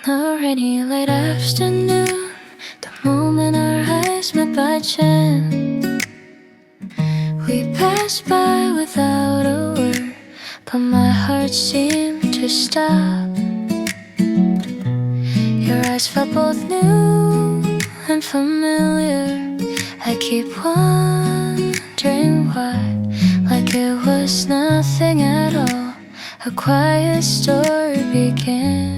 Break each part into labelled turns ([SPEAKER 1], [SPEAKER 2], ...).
[SPEAKER 1] A rainy late afternoon, the moment our eyes met by chance, we passed by without a word, but my heart seemed to stop. Your eyes felt both new and familiar. I keep wondering why, like it was nothing at all. A quiet story began.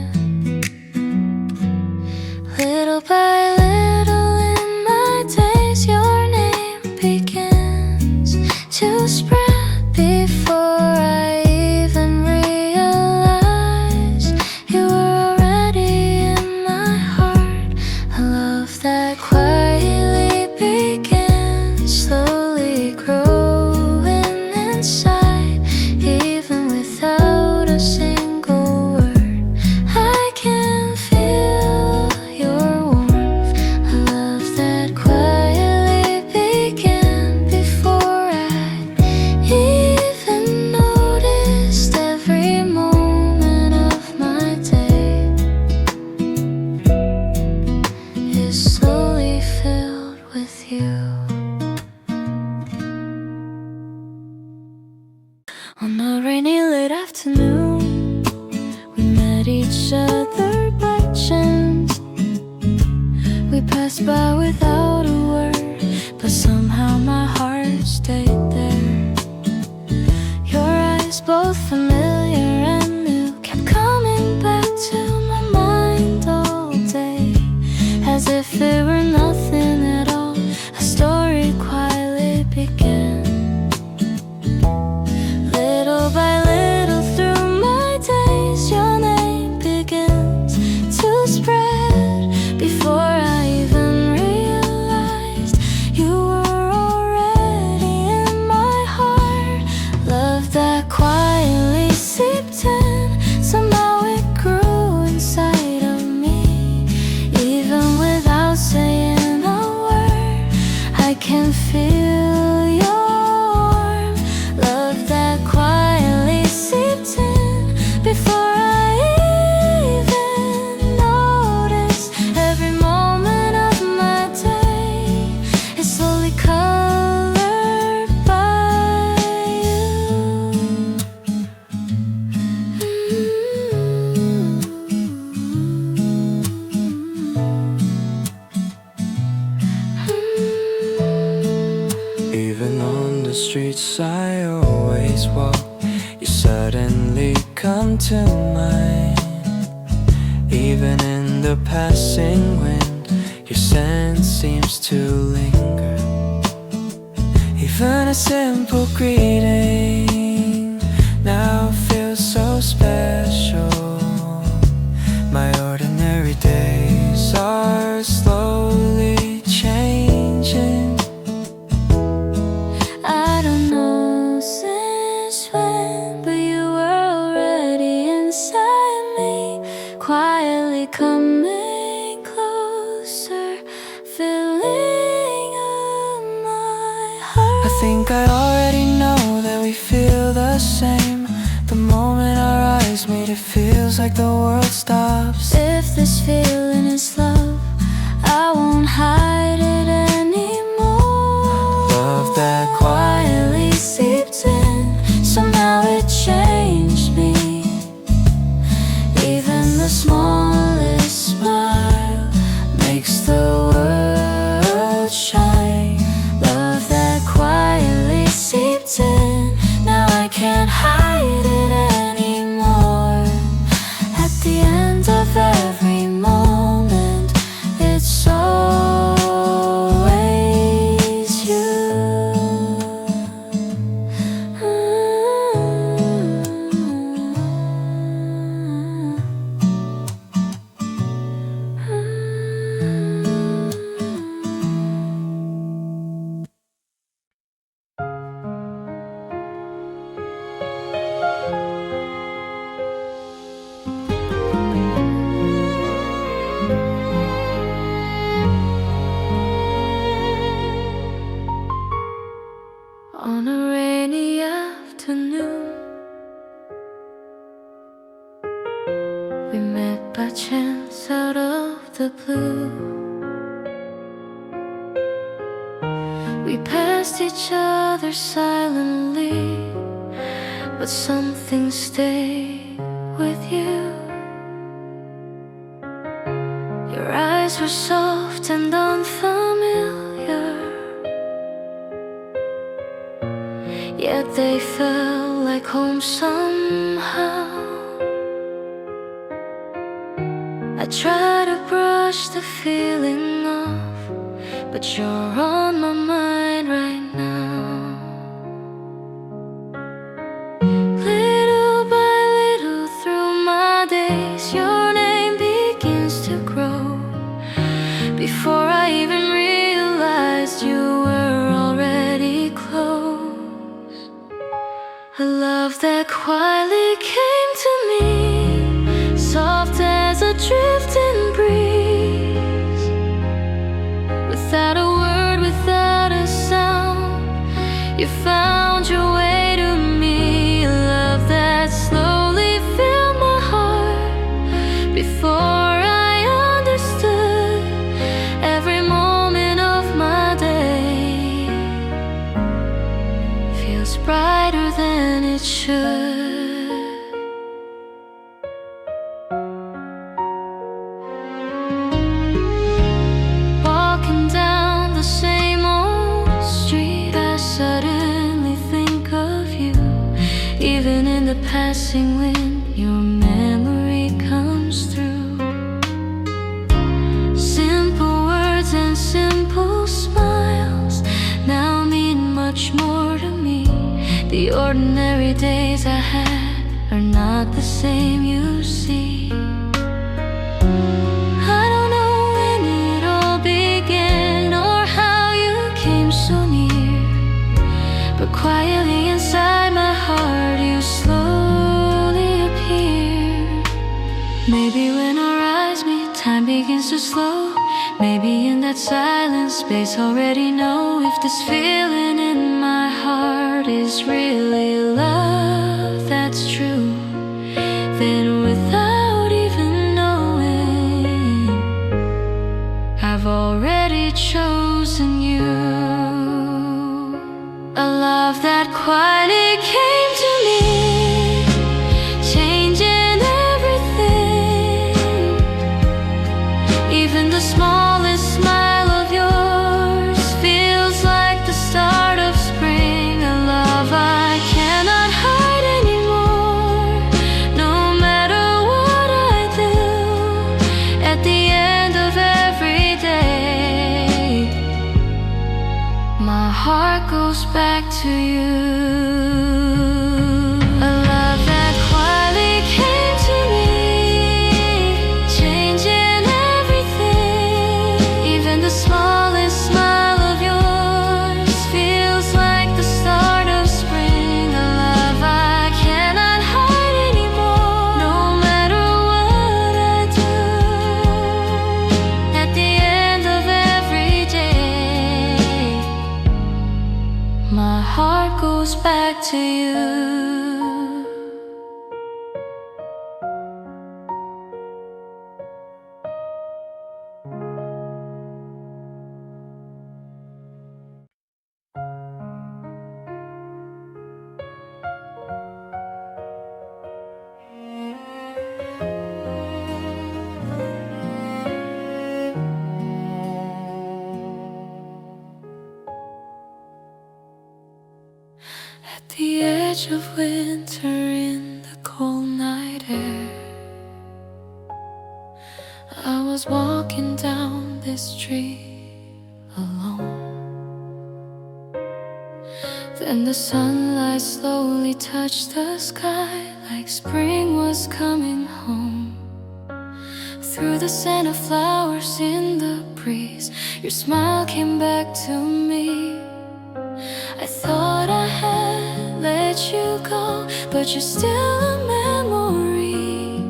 [SPEAKER 1] Little by little in my days, your name begins to spread. Before I even realized, you were already in my heart. A love that quietly began, slowly growing inside. Even without a single word, I can feel your warmth. A love that quietly began before I even noticed. Every moment of my day is slowly filled with you. On a rainy late afternoon, we met each other by chance. We passed by without a word, but somehow my heart stayed there. Your eyes, both familiar and new, kept coming back to my mind all day, as if it were nothing at all. A story quietly began. Little by little through my days, your name begins to spread. Before I even realized, you were already in my heart. Love that quietly seeped in, somehow it grew inside of me. Even without saying a word, I can feel your warmth. Love that quietly seeped in before I even noticed. Every moment of my day is slowly colored by you.
[SPEAKER 2] Even on the streets I always walk, you suddenly come to mind. Even in the passing wind, your scent seems to linger. Even a simple greeting now feels so special. My ordinary days are slowly changing.
[SPEAKER 1] I don't know since when, but you were already inside me, quietly coming closer, filling up my heart.
[SPEAKER 2] I think I already know that we feel the same. The moment our eyes meet, it feels like the world stops.
[SPEAKER 1] If this feeling is love, I won't hide it anymore.
[SPEAKER 2] Love that
[SPEAKER 1] Quietly seeped in, somehow it changed me. Even the smallest smile makes the world shine. Love that quietly seeped in, now I can't hide it anymore. At the end of the blue. We passed each other silently, but something stayed with you. Your eyes were soft and unfamiliar, yet they felt like home somehow. I try to brush the feeling off, but you're on my mind right now. Little by little through my days, your name begins to grow. Before I even realized you were already close. A love that quietly came to me, soft as a drifting breeze. Without a word, without a sound, you found your way to me. A love that slowly filled my heart. Before I understood, every moment of my day feels brighter than it should. Walking down the same old street, I suddenly think of you. Even in the passing wind, your memory comes through. Simple words and simple smiles now mean much more to me. The ordinary days I had are not the same, you see. I don't know when it all began or how you came so near, but quietly inside my heart you slowly appear. Maybe when our eyes meet, time begins to slow. Maybe in that silent space already know if this feeling in my heart is really love that's true. Then without even knowing, I've already chosen you. A love that quietly came to me, changing everything. Even the smallest smile of yours feels like the start of spring. A love I cannot hide anymore, no matter what I do. At the end of every day, my heart goes back to you. A love that quietly came to me, changing everything. Even the smallest smile of yours feels like the start of spring. A love I cannot hide anymore, no matter what I do. At the end of every day, my heart goes back to you. At the edge of winter in the cold night air, I was walking down this street alone. Then the sunlight slowly touched the sky, like spring was coming home. Through the scent of flowers in the breeze, your smile came back to me. I thought I had let you go, but you're still a memory.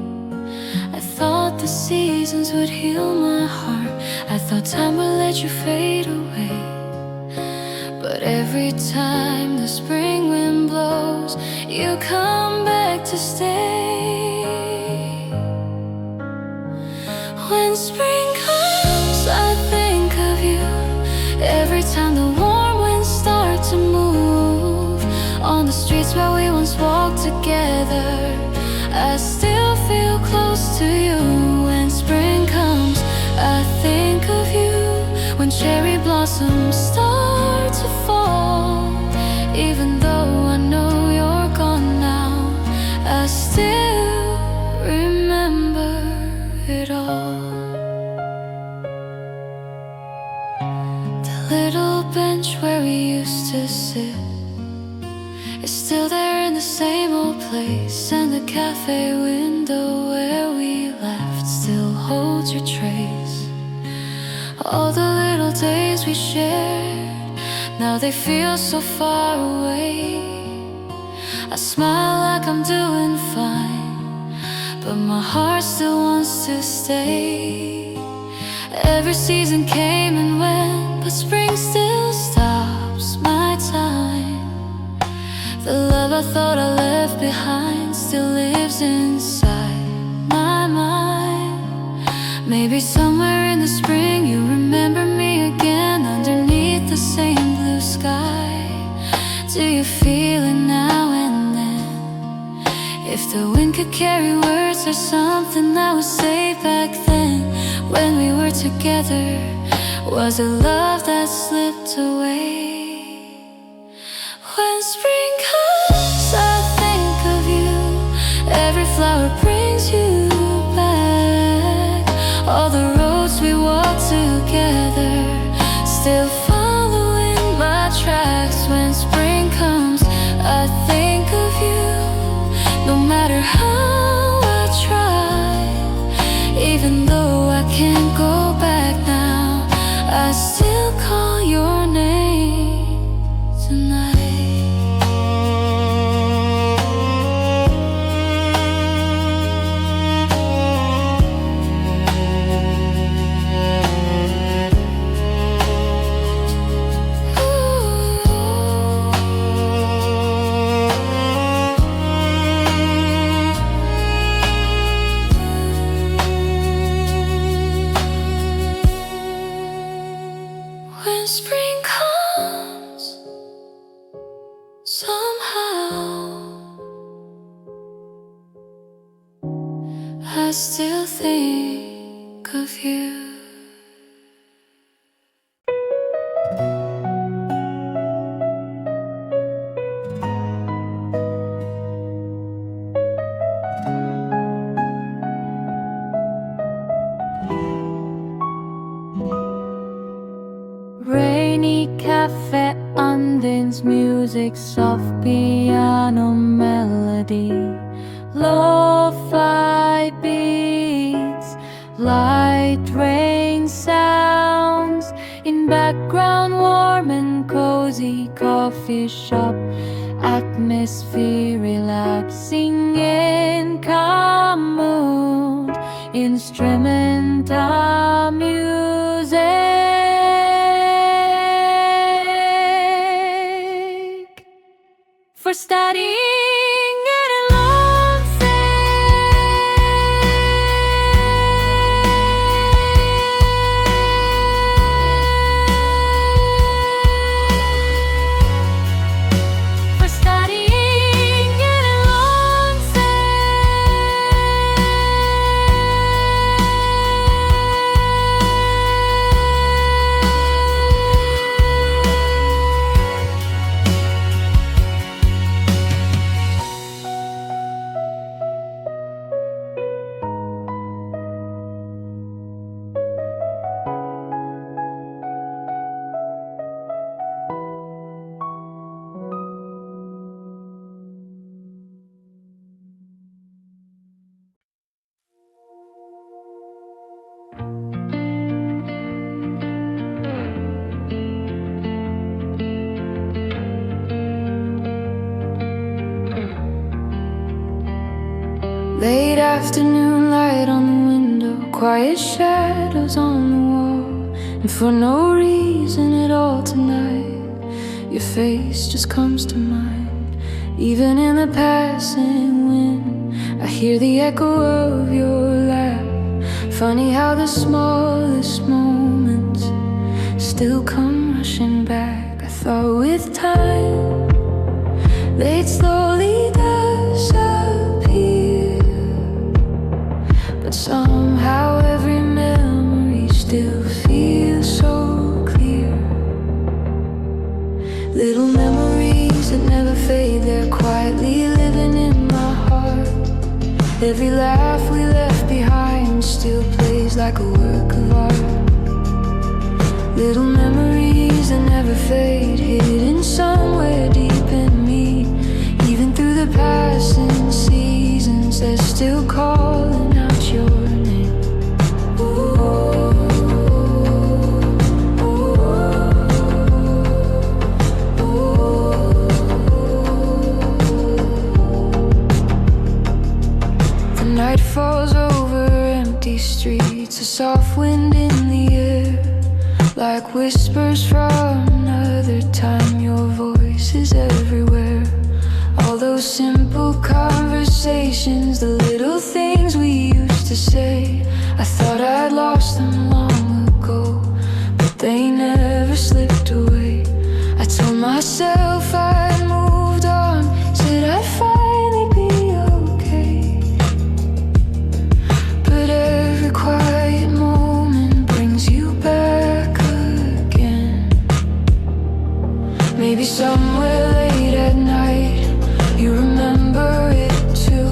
[SPEAKER 1] I thought the seasons would heal my heart. I thought time would let you fade away. But every time the spring wind blows, you come back to stay. When spring comes blossoms start to fall. Even though I know you're gone now, I still remember it all. The little bench where we used to sit is still there in the same old place, and the cafe window where we laughed still holds your trace. All the little days we shared, now they feel so far away. I smile like I'm doing fine, but my heart still wants to stay. Every season came and went, but spring still stops my time. The love I thought I left behind still lives inside my mind. Maybe somewhere in the spring you remember me again, underneath the same blue sky. Do you feel it now and then? If the wind could carry words, there's something I would say back then. When we were together, was it love that slipped away? When spring comes, I think of you. Every flower brings you back. All the roads we walked together, still following my tracks. When spring comes, I think of you. No matter how I try, even though I can't go back now, I still call your name tonight. When spring comes, somehow I still think of you. Rainy cafe undines music, soft piano melody, lo-fi beats, light rain sounds. In background, warm and cozy coffee shop atmosphere, relaxing in calm mood, instrumental music. For studying and a long For studying and a long late afternoon light on the window, quiet shadows on the wall. And for no reason at all tonight, your face just comes to mind. Even in the passing wind, I hear the echo of your laugh. Funny how the smallest moments still come rushing back. I thought with time they'd slowly disappear, but somehow every memory still feels so clear. Every laugh we left behind still plays like a work of art. Little memories that never fade, hidden somewhere deep in me. Even through the passing seasons, they're still calling out your name. The night falls over empty streets, a soft wind in the air, like whispers from another time. Your voice is everywhere. All those simple conversations, the little things we used to say, I thought I'd lost them long ago, but they never slipped away. I told myself I'd moved on, said I'd finally be okay. But every quiet moment brings you back again. Maybe somewhere late at night you remember it too.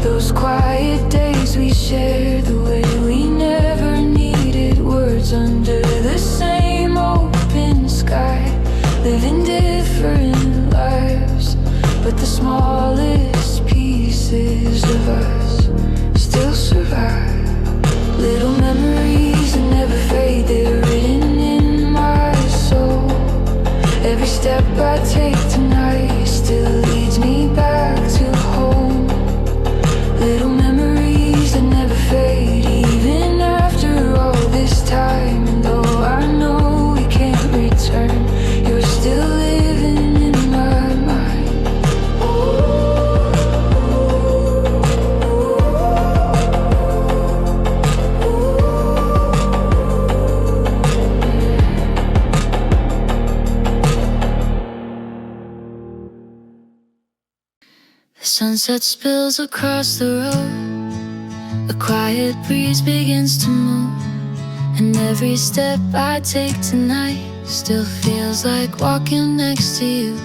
[SPEAKER 1] Those quiet days we shared, the way we never needed words under the same open sky, living different lives, but the smallest pieces of us still survive. Little memories that never fade, they're written in my soul. Every step I take tonight still leads me back to home. Little memories that never fade, even after all this time. And though I know we can't return, you're still living in my mind. The sunset spills across the road, a quiet breeze begins to move, and every step I take tonight still feels like walking next to you.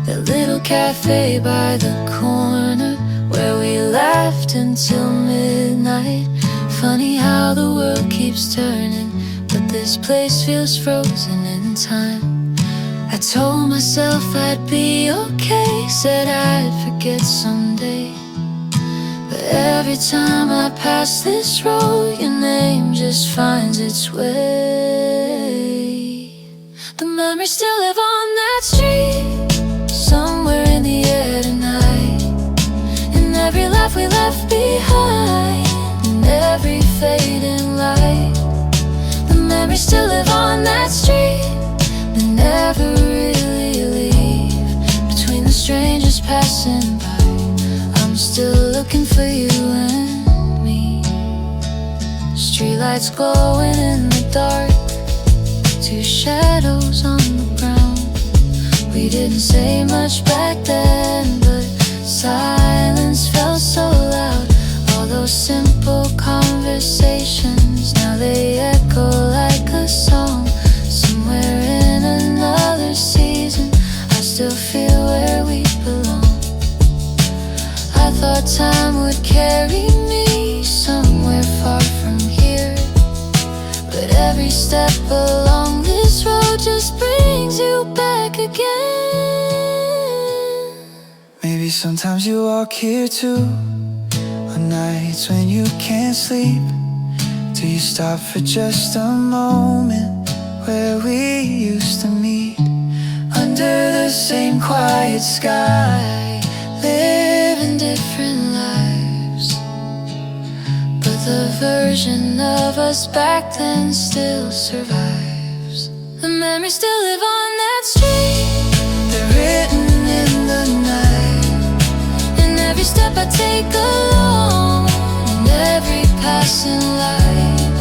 [SPEAKER 1] That little cafe by the corner where we laughed until midnight. Funny how the world keeps turning, but this place feels frozen in time. I told myself I'd be okay, said I'd forget someday, but every time I pass this road, your name just finds its way. The memories still live on that street, somewhere in the air tonight. In every laugh we left behind, in every fading light. The memories still live on that street, they never really leave. Between the strangers passing by, I'm still looking for you and me. Streetlights glowing in the dark, two shadows on the ground. We didn't say much back then, but silence felt so loud. All those simple conversations, now they echo like a song. Somewhere in another season, I still feel where we belong. I thought time would carry me somewhere far from here, but every step along this road just brings you back again.
[SPEAKER 2] Maybe sometimes you walk here too, on nights when you can't sleep. Do you stop for just a moment where we used to meet? Under the same quiet sky, living different lives, but the version of us back then still survives. The memories still live on that street, they're written in the night. In every step I take along, in every passing light.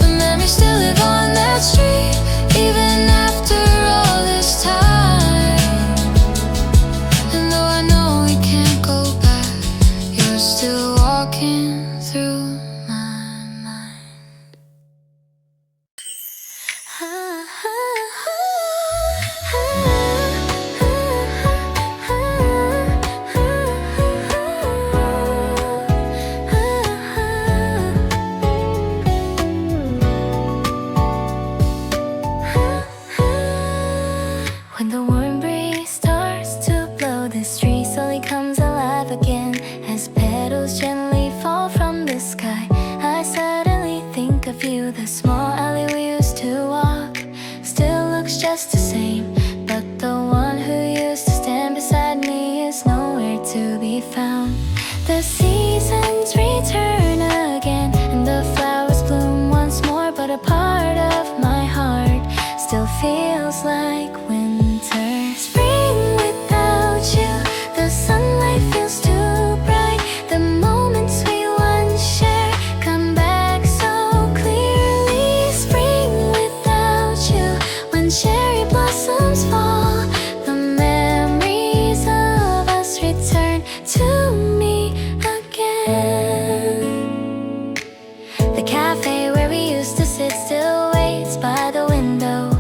[SPEAKER 2] The memories still live on that street, even after all this time. And though I know we can't go back, you're still walking through my mind.
[SPEAKER 1] The cafe where we used to sit still waits by the window.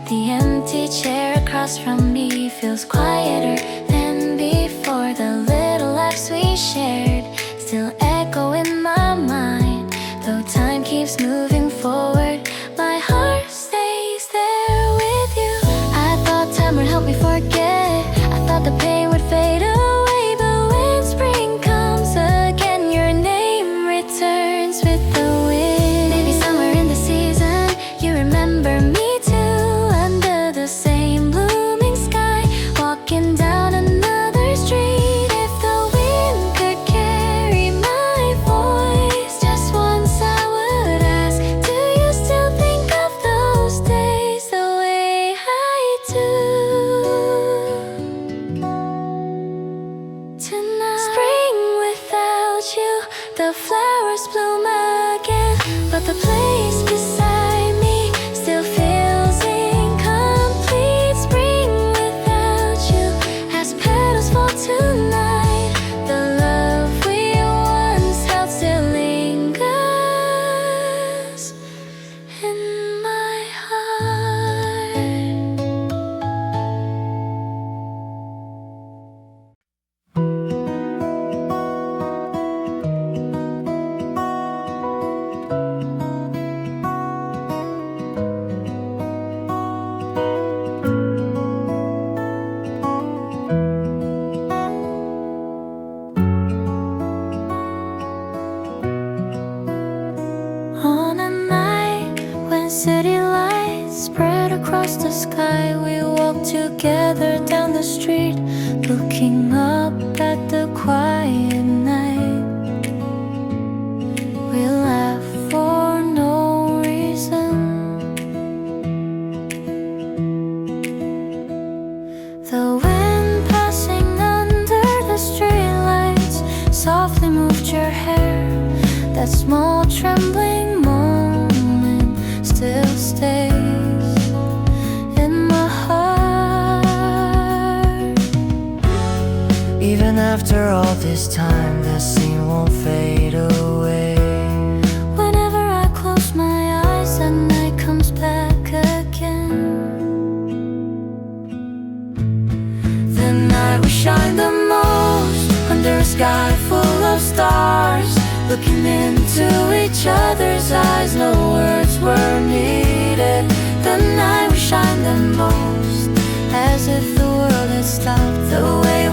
[SPEAKER 1] The empty chair across from me feels quieter than before. The little laughs we shared still echo in my mind. Though time keeps moving forward, my heart stays there with you. I thought time would help me forget. I thought the pain would fade away. But when spring comes again, your name returns with the wind. Maybe somewhere in the season you remember me too, under the same blooming sky, walking down another street. If the wind could carry my voice, just once I would ask, do you still think of those days the way I do tonight? Spring without you, the flowers bloom again, but the place beside me still feels incomplete. Spring without you, as petals fall tonight, the love we once held still lingers in my heart. On a night when city lights spread across the sky, we walked together down the street, looking up at the quiet night. We laughed for no reason. The wind passing under the streetlights softly moved your hair. That small trembling moment still stays in my heart. Even after all this time, that scene won't fade away. Whenever I close my eyes, that night comes back again. The night we shine the most, under a sky full of stars, looking into each other's eyes, no words were needed. The night we shine the most, as if the world had stopped. The way